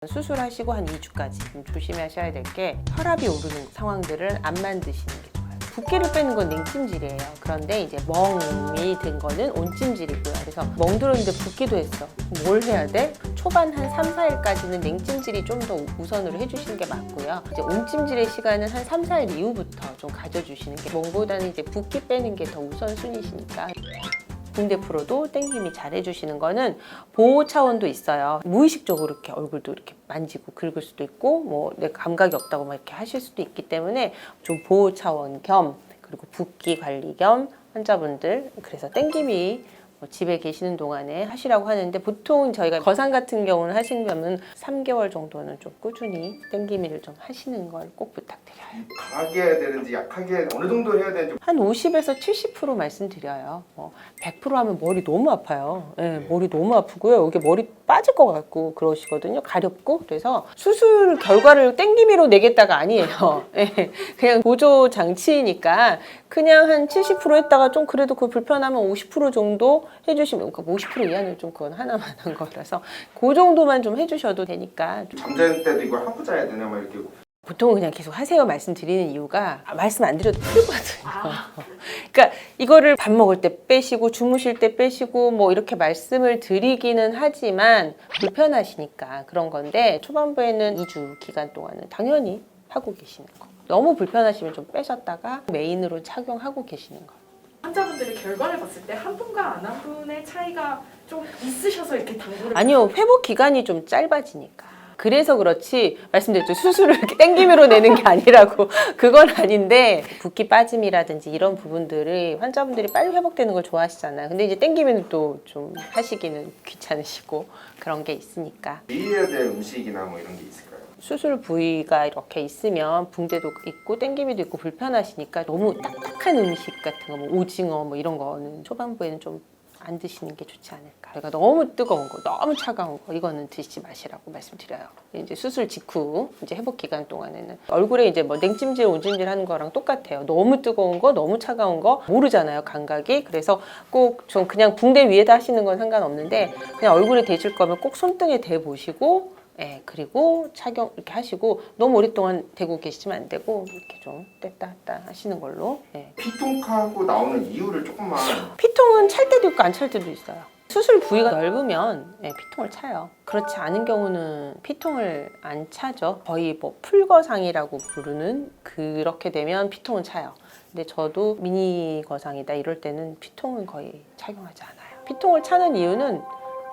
수술하시고 한 2주까지 좀 조심하셔야 될 게 혈압이 오르는 상황들을 안 만드시는 게 좋아요. 붓기를 빼는 건 냉찜질이에요. 그런데 이제 멍이 든 거는 온찜질이고요. 그래서 멍들었는데 붓기도 했어. 뭘 해야 돼? 초반 한 3, 4일까지는 냉찜질이 좀 더 우선으로 해주시는 게 맞고요. 이제 온찜질의 시간은 한 3, 4일 이후부터 좀 가져주시는 게 멍보다는 이제 붓기 빼는 게 더 우선순위시니까. 붕대 프로도 땡김이 잘 해주시는 거는 보호 차원도 있어요. 무의식적으로 이렇게 얼굴도 이렇게 만지고 긁을 수도 있고 뭐 내 감각이 없다고 막 이렇게 하실 수도 있기 때문에 좀 보호 차원 겸 그리고 붓기 관리 겸 환자분들 그래서 땡김이 집에 계시는 동안에 하시라고 하는데 보통 저희가 거상 같은 경우는 하시려면 3개월 정도는 좀 꾸준히 땡기미를 좀 하시는 걸 꼭 부탁드려요. 강하게 해야 되는지 약하게 어느 정도 해야 되는지 한 50에서 70% 말씀드려요. 100% 하면 머리 너무 아파요. 네, 머리 너무 아프고요. 여기 머리 빠질 것 같고 그러시거든요. 가렵고. 그래서 수술 결과를 땡기미로 내겠다가 아니에요. 네, 그냥 보조 장치니까 그냥 한 70% 했다가 좀 그래도 그 불편하면 50% 정도 해주시면 그러니까 50% 이하는 좀 그건 하나만 한 거라서 그 정도만 좀 해주셔도 되니까. 잠잘 때도 이걸 하고 자야 되냐 막 이렇게 보통은 그냥 계속 하세요 말씀드리는 이유가 말씀 안 드려도 풀거든요. 그러니까 이거를 밥 먹을 때 빼시고 주무실 때 빼시고 뭐 이렇게 말씀을 드리기는 하지만 불편하시니까 그런 건데 초반부에는 2주 기간 동안은 당연히 하고 계시는 거. 너무 불편하시면 좀 빼셨다가 메인으로 착용하고 계시는 거. 환자분들의 결과를 봤을 때 한 분과 안 한 분의 차이가 좀 있으셔서 이렇게 당부를 아니요, 회복 기간이 좀 짧아지니까. 그래서 그렇지 말씀드렸죠. 수술을 이렇게 땡기미로 내는 게 아니라고. 그건 아닌데 붓기 빠짐이라든지 이런 부분들이 환자분들이 빨리 회복되는 걸 좋아하시잖아요. 근데 이제 땡기미는 또 좀 하시기는 귀찮으시고 그런 게 있으니까. 주의해야 될 음식이나 뭐 이런 게 있을까요? 수술 부위가 이렇게 있으면 붕대도 있고 땡기미도 있고 불편하시니까 너무 딱딱한 음식 같은 거, 뭐 오징어 뭐 이런 거는 초반부에는 좀 안 드시는 게 좋지 않을까. 그러니까 너무 뜨거운 거, 너무 차가운 거 이거는 드시지 마시라고 말씀드려요. 이제 수술 직후 이제 회복 기간 동안에는 얼굴에 이제 뭐 냉찜질, 온찜질 하는 거랑 똑같아요. 너무 뜨거운 거, 너무 차가운 거 모르잖아요, 감각이. 그래서 꼭 좀 그냥 붕대 위에다 하시는 건 상관없는데 그냥 얼굴에 대실 거면 꼭 손등에 대 보시고. 예, 그리고 착용 이렇게 하시고 너무 오랫동안 대고 계시면 안 되고 이렇게 좀 뗐다 뗐다 하시는 걸로. 예. 피통하고 나오는 이유를 조금만 피통은 찰 때도 있고 안 찰 때도 있어요. 수술 부위가 넓으면 피통을 차요. 그렇지 않은 경우는 피통을 안 차죠. 거의 뭐 풀거상이라고 부르는 그렇게 되면 피통은 차요. 근데 저도 미니 거상이다 이럴 때는 피통은 거의 착용하지 않아요. 피통을 차는 이유는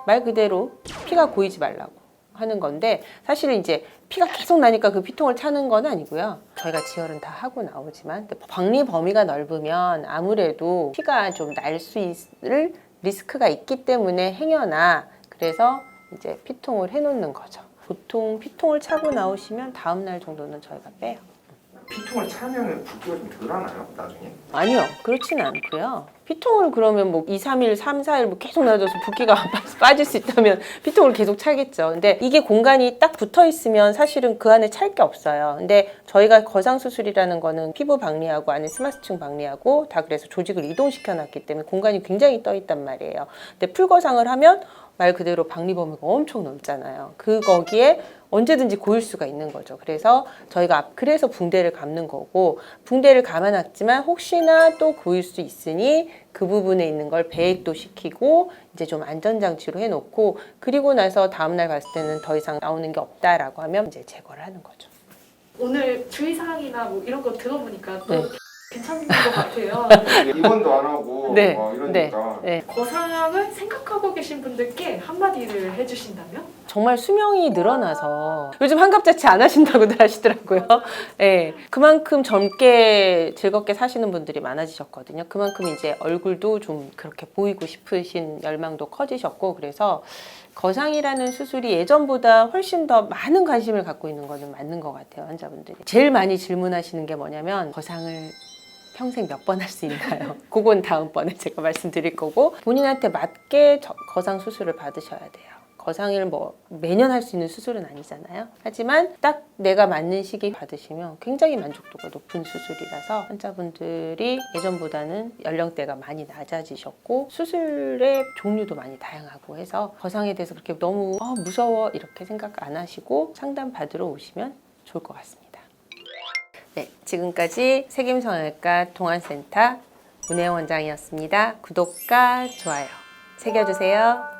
말 그대로 피가 고이지 말라고 하는 건데 사실은 이제 피가 계속 나니까 그 피통을 차는 건 아니고요. 저희가 지혈은 다 하고 나오지만 박리 범위가 넓으면 아무래도 피가 좀 날 수 있을 리스크가 있기 때문에 행여나 그래서 이제 피통을 해놓는 거죠. 보통 피통을 차고 나오시면 다음 날 정도는 저희가 빼요. 피통을 차면 붓기가 좀 덜하나요? 나중에? 아니요, 그렇지는 않고요. 피통을 그러면 뭐 2, 3일, 3, 4일 뭐 계속 놔둬서 붓기가 빠질 수 있다면 피통을 계속 차겠죠. 근데 이게 공간이 딱 붙어 있으면 사실은 그 안에 찰 게 없어요. 근데 저희가 거상수술이라는 거는 피부 박리하고 안에 스마스층 박리하고 다 그래서 조직을 이동시켜 놨기 때문에 공간이 굉장히 떠 있단 말이에요. 근데 풀거상을 하면 말 그대로 박리 범위가 엄청 넓잖아요. 거기에 언제든지 고일 수가 있는 거죠. 그래서 저희가 그래서 붕대를 감는 거고 붕대를 감아놨지만 혹시나 또 고일 수 있으니 그 부분에 있는 걸 배액도 시키고 이제 좀 안전장치로 해놓고 그리고 나서 다음날 봤을 때는 더 이상 나오는 게 없다라고 하면 이제 제거를 하는 거죠. 오늘 주의사항이나 뭐 이런 거 들어보니까 또 네. 괜찮은 것 같아요. 입원도 안 하고 네, 이러니까 네. 거상을 생각하고 계신 분들께 한마디를 해주신다면? 정말 수명이 늘어나서 요즘 환갑자치 안 하신다고들 하시더라고요. 네, 그만큼 젊게 즐겁게 사시는 분들이 많아지셨거든요. 그만큼 이제 얼굴도 좀 그렇게 보이고 싶으신 열망도 커지셨고 그래서 거상이라는 수술이 예전보다 훨씬 더 많은 관심을 갖고 있는 거는 맞는 것 같아요. 환자분들이. 제일 많이 질문하시는 게 뭐냐면 거상을 평생 몇 번 할 수 있나요? 그건 다음번에 제가 말씀드릴 거고 본인한테 맞게 거상 수술을 받으셔야 돼요. 거상을 뭐 매년 할 수 있는 수술은 아니잖아요. 하지만 딱 내가 맞는 시기에 받으시면 굉장히 만족도가 높은 수술이라서 환자분들이 예전보다는 연령대가 많이 낮아지셨고 수술의 종류도 많이 다양하고 해서 거상에 대해서 그렇게 너무 무서워 이렇게 생각 안 하시고 상담 받으러 오시면 좋을 것 같습니다. 네, 지금까지 세김성형외과 동안센터 문혜영 원장이었습니다. 구독과 좋아요 새겨주세요.